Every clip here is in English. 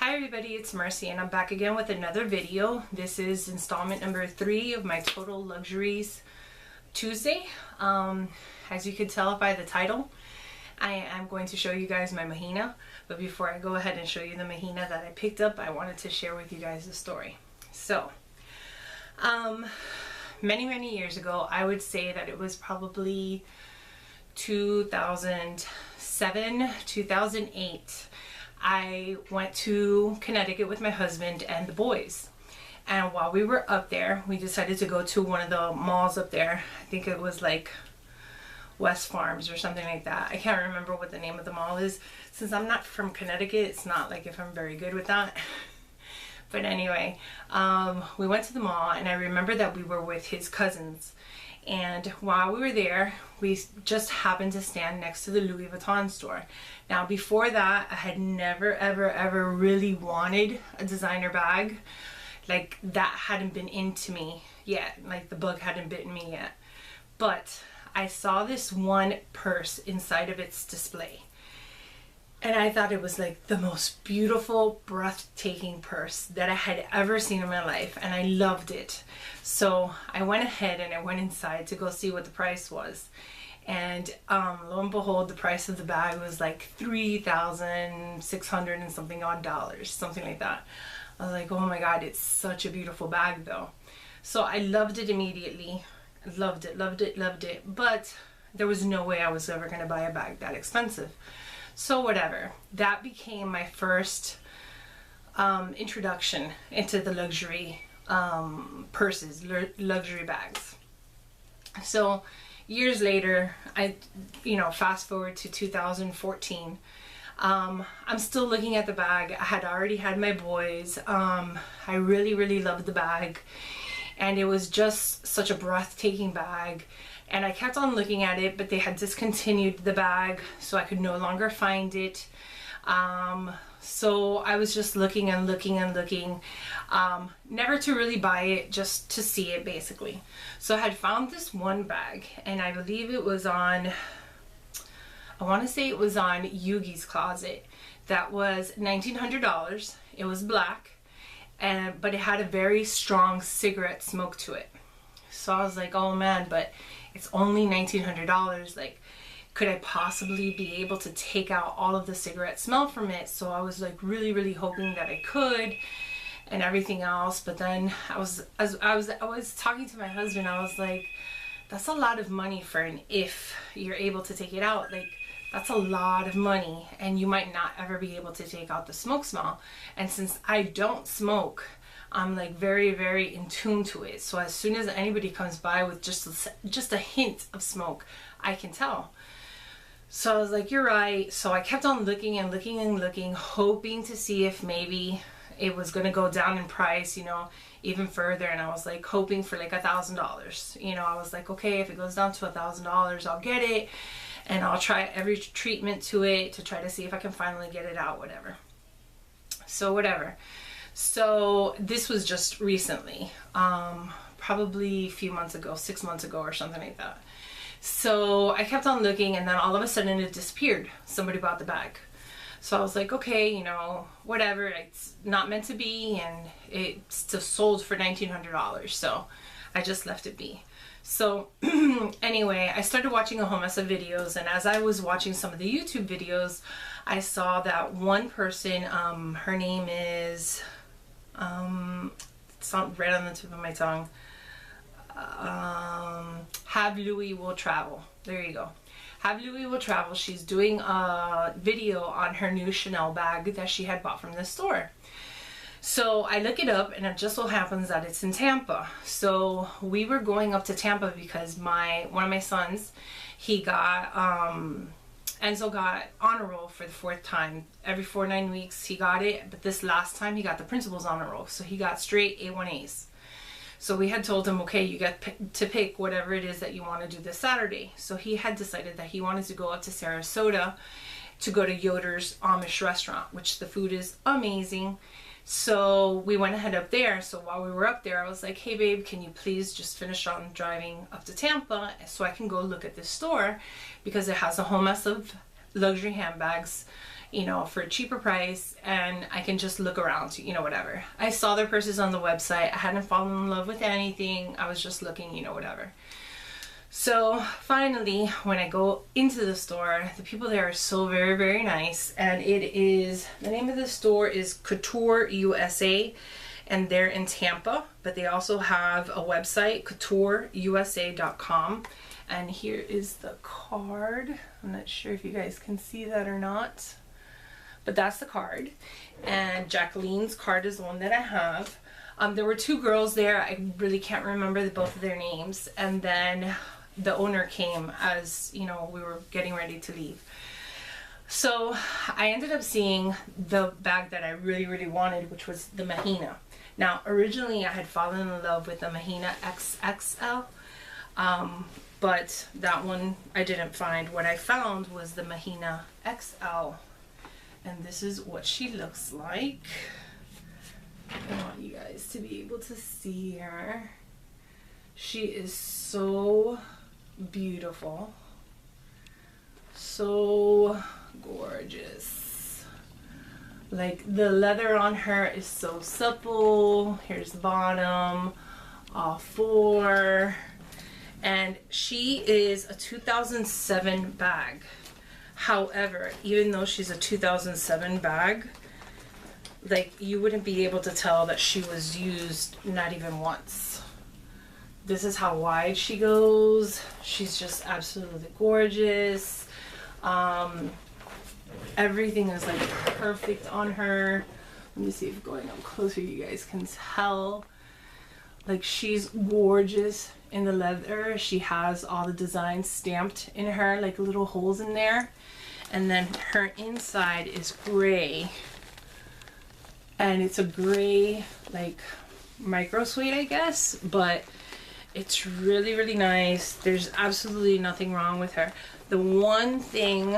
Hi everybody, it's Mercy and I'm back again with another video. This is installment number 3 of my Total Luxuries Tuesday. As you can tell by the title, I am going to show you guys my Mahina. But before I go ahead and show you the Mahina that I picked up, I wanted to share with you guys the story. So, many years ago, I would say that it was probably 2007, 2008. I went to Connecticut with my husband and the boys, and while we were up there we decided to go to one of the malls up there. I think it was like West Farms or something like that. I can't remember what the name of the mall is. Since I'm not from Connecticut, it's not like if I'm very good with that. But anyway, we went to the mall and I remember that we were with his cousins, and while we were there we just happened to stand next to the Louis Vuitton store. Now before that I had never ever really wanted a designer bag. Like, that hadn't been into me yet, like the bug hadn't bitten me yet. But I saw this one purse inside of its display and I thought it was like the most beautiful, breathtaking purse that I had ever seen in my life, and I loved it. So I went ahead and I went inside to go see what the price was, and lo and behold, the price of the bag was like $3,600 and something odd dollars, something like that. I was like, oh my god, it's such a beautiful bag though. So I loved it immediately. Loved it, but there was no way I was ever going to buy a bag that expensive. So whatever, that became my first introduction into the luxury purses, luxury bags. So years later, fast forward to 2014, I'm still looking at the bag. I had already had my boys. I really loved the bag, and it was just such a breathtaking bag. And I kept on looking at it, but they had discontinued the bag, so I could no longer find it. So I was just looking and looking, never to really buy it, just to see it basically. So I had found this one bag, and I believe it was on, I want to say it was on Yugi's Closet. That was $1,900. It was black, but it had a very strong cigarette smoke to it. So I was like, oh man, but it's only $1,900. Like, could I possibly be able to take out all of the cigarette smell from it? So I was like really hoping that I could, and everything else. But then I was talking to my husband. I was like, that's a lot of money for if you're able to take it out. Like, that's a lot of money, and you might not ever be able to take out the smoke smell. And since I don't smoke, I'm like very in tune to it. So as soon as anybody comes by with just a hint of smoke, I can tell. So I was like, you're right. So I kept on looking, hoping to see if maybe it was going to go down in price, even further. And I was like hoping for like $1,000. I was like, okay, if it goes down to $1,000, I'll get it, and I'll try every treatment to it to try to see if I can finally get it out, whatever. So whatever. So this was just recently, probably a few months ago, 6 months ago or something like that. So I kept on looking, and then all of a sudden it disappeared. Somebody bought the bag. So I was like, okay, whatever, it's not meant to be, and it's still sold for $1,900. So I just left it be. So anyway, I started watching a whole mess of videos, and as I was watching some of the YouTube videos, I saw that one person, her name is, it's not right on the tip of my tongue, Have Louis Will Travel. There you go. Have Louis Will Travel. She's doing a video on her new Chanel bag that she had bought from the store. So I look it up, and it just so happens that it's in Tampa. So we were going up to Tampa because one of my sons, he got, Enzo got honor roll for the 4th time. Every 4-9 weeks he got it, but this last time he got the principal's honor roll. So he got straight A1As. So we had told him, okay, you get to pick whatever it is that you want to do this Saturday. So he had decided that he wanted to go up to Sarasota to go to Yoder's Amish restaurant, which the food is amazing. So we went ahead up there. So while we were up there, I was like, hey babe, can you please just finish on driving up to Tampa so I can go look at this store, because it has a whole mess of luxury handbags. you know, for a cheaper price, and I can just look around, you know, whatever. I saw their purses on the website. I hadn't fallen in love with anything. I was just looking, you know, whatever. So finally, when I go into the store, the people there are so very, very nice. And it is, the name of the store is Couture USA, and they're in Tampa, but they also have a website, couteurusa.com. And here is the card. I'm not sure if you guys can see that or not, but that's the card. And Jacqueline's card is the one that I have. There were two girls there. I really can't remember both of their names. And then the owner came as, you know, we were getting ready to leave. So I ended up seeing the bag that I really, really wanted, which was the Mahina. Now, originally I had fallen in love with the Mahina XXL, but that one I didn't find. What I found was the Mahina XL, and this is what she looks like. I want you guys to be able to see her. She is so beautiful, so gorgeous. Like, the leather on her is so supple. Here's the bottom, all four. And she is a 2007 bag. However, even though she's a 2007 bag, like, you wouldn't be able to tell that she was used not even once. This is how wide she goes. She's just absolutely gorgeous. Everything is like perfect on her. Let me see if going up closer you guys can tell. Like, she's gorgeous in the leather. She has all the designs stamped in her, like little holes in there. And then her inside is gray. And it's a gray, like, micro suede, I guess. But it's really, really nice. There's absolutely nothing wrong with her. The one thing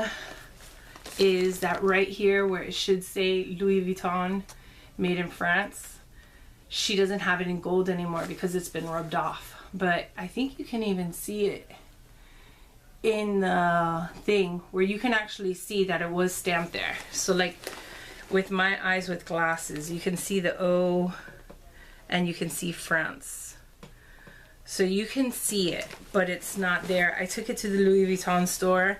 is that right here where it should say Louis Vuitton made in France, she doesn't have it in gold anymore because it's been rubbed off. But I think you can even see it in the thing where you can actually see that it was stamped there. So, like, with my eyes with glasses, you can see the O and you can see France. So you can see it, but it's not there. I took it to the Louis Vuitton store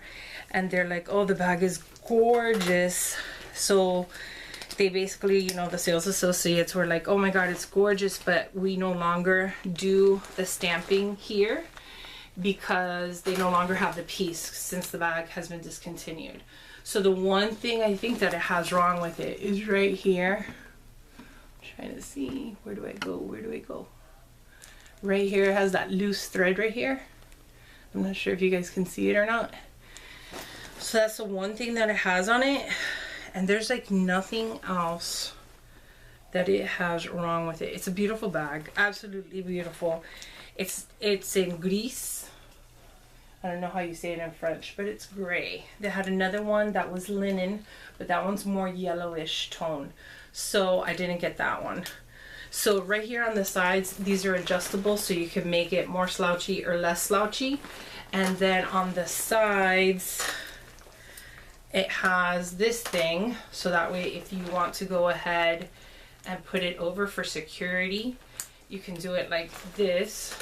and they're like, oh, the bag is gorgeous. So they basically, you know, the sales associates were like, oh my god, it's gorgeous, but we no longer do the stamping here because they no longer have the piece since the bag has been discontinued. So the one thing I think that it has wrong with it is right here. I'm trying to see, where do I go, where do I go? Right here, it has that loose thread right here. I'm not sure if you guys can see it or not. So that's the one thing that it has on it, and there's like nothing else that it has wrong with it. It's a beautiful bag, absolutely beautiful. It's in Gris. I don't know how you say it in French, but it's gray. They had another one that was linen, but that one's more yellowish tone, so I didn't get that one. So right here on the sides, these are adjustable, so you can make it more slouchy or less slouchy. And then on the sides, it has this thing, so that way if you want to go ahead and put it over for security, you can do it like this,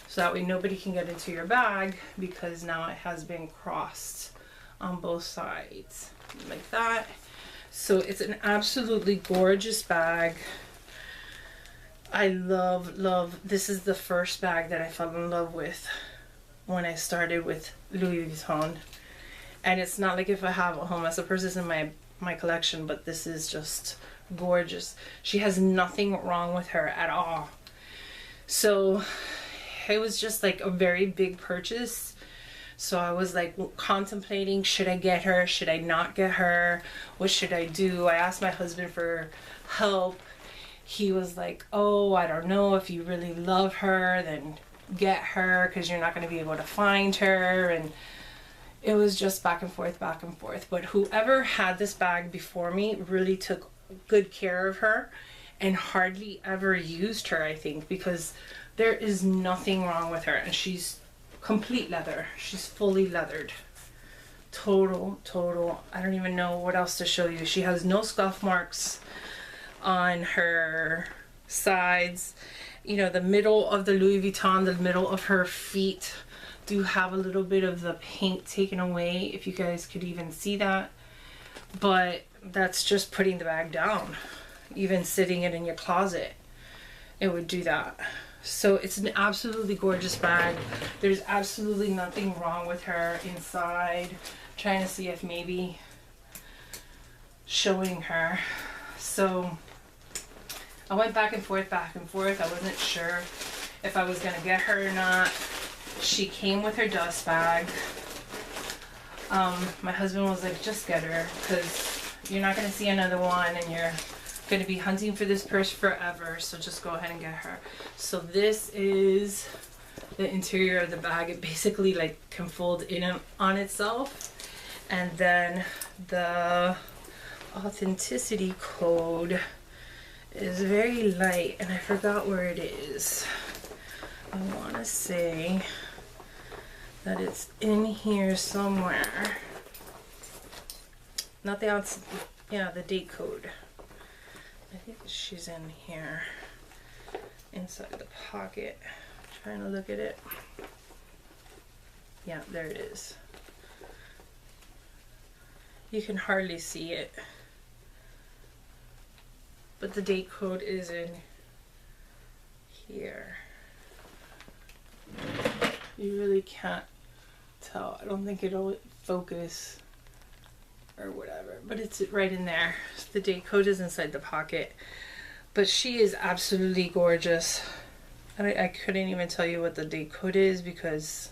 so that way nobody can get into your bag because now it has been crossed on both sides like that. So it's an absolutely gorgeous bag. I love, this is the first bag that I fell in love with when I started with Louis Vuitton. And it's not like if I have a Hermes purses in my collection, but this is just gorgeous. She has nothing wrong with her at all. So it was just like a very big purchase. So I was like contemplating, should I get her? Should I not get her? What should I do? I asked my husband for help. He was like, oh, I don't know, if you really love her, then get her, because you're not going to be able to find her. And it was just back and forth, back and forth. But whoever had this bag before me really took good care of her and hardly ever used her, I think, because there is nothing wrong with her. And she's complete leather. She's fully leathered. total, I don't even know what else to show you. She has no scuff marks on her sides. You know, the middle of the Louis Vuitton, the middle of her feet do have a little bit of the paint taken away, if you guys could even see that. But that's just putting the bag down. Even sitting it in your closet, it would do that. So it's an absolutely gorgeous bag. There's absolutely nothing wrong with her inside. I'm trying to see if maybe showing her. So I went back and forth. I wasn't sure if I was gonna get her or not. She came with her dust bag. My husband was like, just get her, because you're not gonna see another one and you're gonna be hunting for this purse forever, so just go ahead and get her. So this is the interior of the bag. It basically like can fold in on itself, and then the authenticity code is very light, and I forgot where it is. I want to say that it's in here somewhere. Not the outside, yeah, the date code. I think she's in here, inside the pocket. Trying to look at it. Yeah, there it is. You can hardly see it, but the date code is in here. You really can't tell. I don't think it'll focus or whatever, but it's right in there. The date code is inside the pocket. But she is absolutely gorgeous. I couldn't even tell you what the date code is because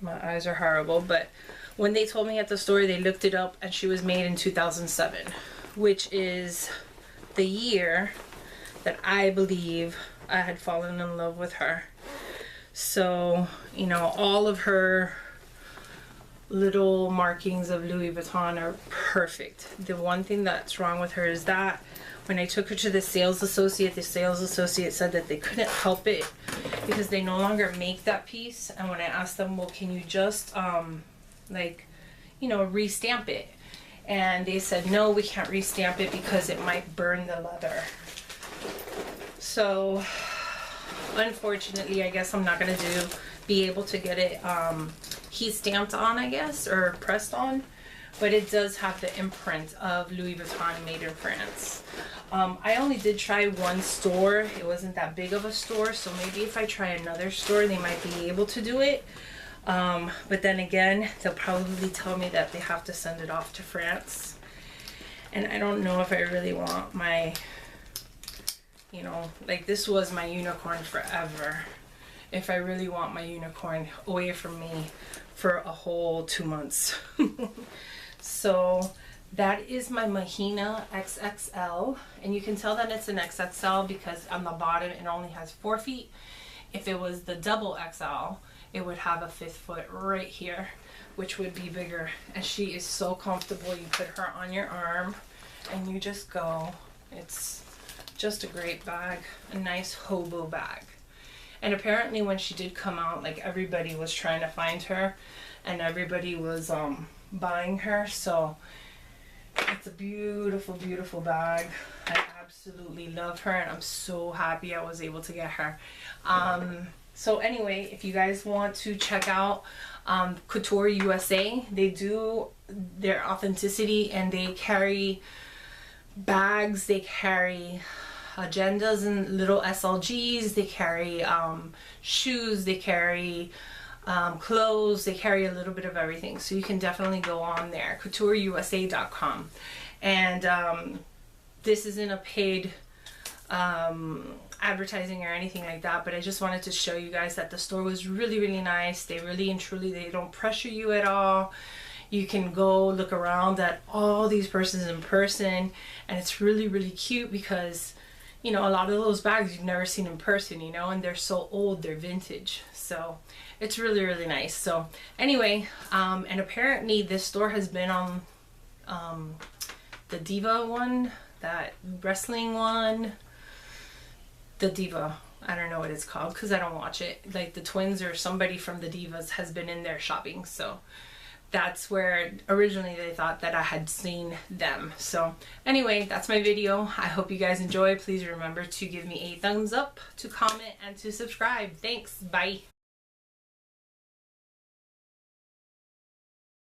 my eyes are horrible. But when they told me at the store, they looked it up, and she was made in 2007, which is the year that I believe I had fallen in love with her. So, you know, all of her little markings of Louis Vuitton are perfect. The one thing that's wrong with her is that when I took her to the sales associate said that they couldn't help it because they no longer make that piece. And when I asked them, well, can you just like, you know, restamp it? And they said, no, we can't restamp it because it might burn the leather. So unfortunately, I guess I'm not gonna be able to get it heat stamped on, I guess, or pressed on, but it does have the imprint of Louis Vuitton made in France. I only did try one store. It wasn't that big of a store, so maybe if I try another store, they might be able to do it. But then again, they'll probably tell me that they have to send it off to France. And I don't know if I really want my, you know, like this was my unicorn forever. If I really want my unicorn away from me for a whole 2 months. So that is my Mahina XXL, and you can tell that it's an XXL because on the bottom it only has 4 feet. If it was the double XL, it would have a 5th foot right here, which would be bigger. And she is so comfortable. You put her on your arm and you just go. It's just a great bag, a nice hobo bag. And apparently when she did come out, like everybody was trying to find her and everybody was buying her. So it's a beautiful, beautiful bag. I absolutely love her, and I'm so happy I was able to get her. So anyway, if you guys want to check out Couture USA, they do their authenticity, and they carry bags, they carry agendas and little SLGs, they carry shoes, they carry clothes, they carry a little bit of everything. So you can definitely go on there, coutureusa.com. And this isn't a paid advertising or anything like that, but I just wanted to show you guys that the store was really, really nice. They really and truly, they don't pressure you at all. You can go look around at all these persons in person, and it's really, really cute because, you know, a lot of those bags you've never seen in person, you know, and they're so old, they're vintage. So it's really, really nice. So anyway, and apparently this store has been on the Diva one, that wrestling one, the Diva, I don't know what it's called because I don't watch it. Like the twins or somebody from the Divas has been in there shopping. So that's where originally they thought that I had seen them. So anyway, that's my video. I hope you guys enjoy. Please remember to give me a thumbs up, to comment, and to subscribe. Thanks. Bye.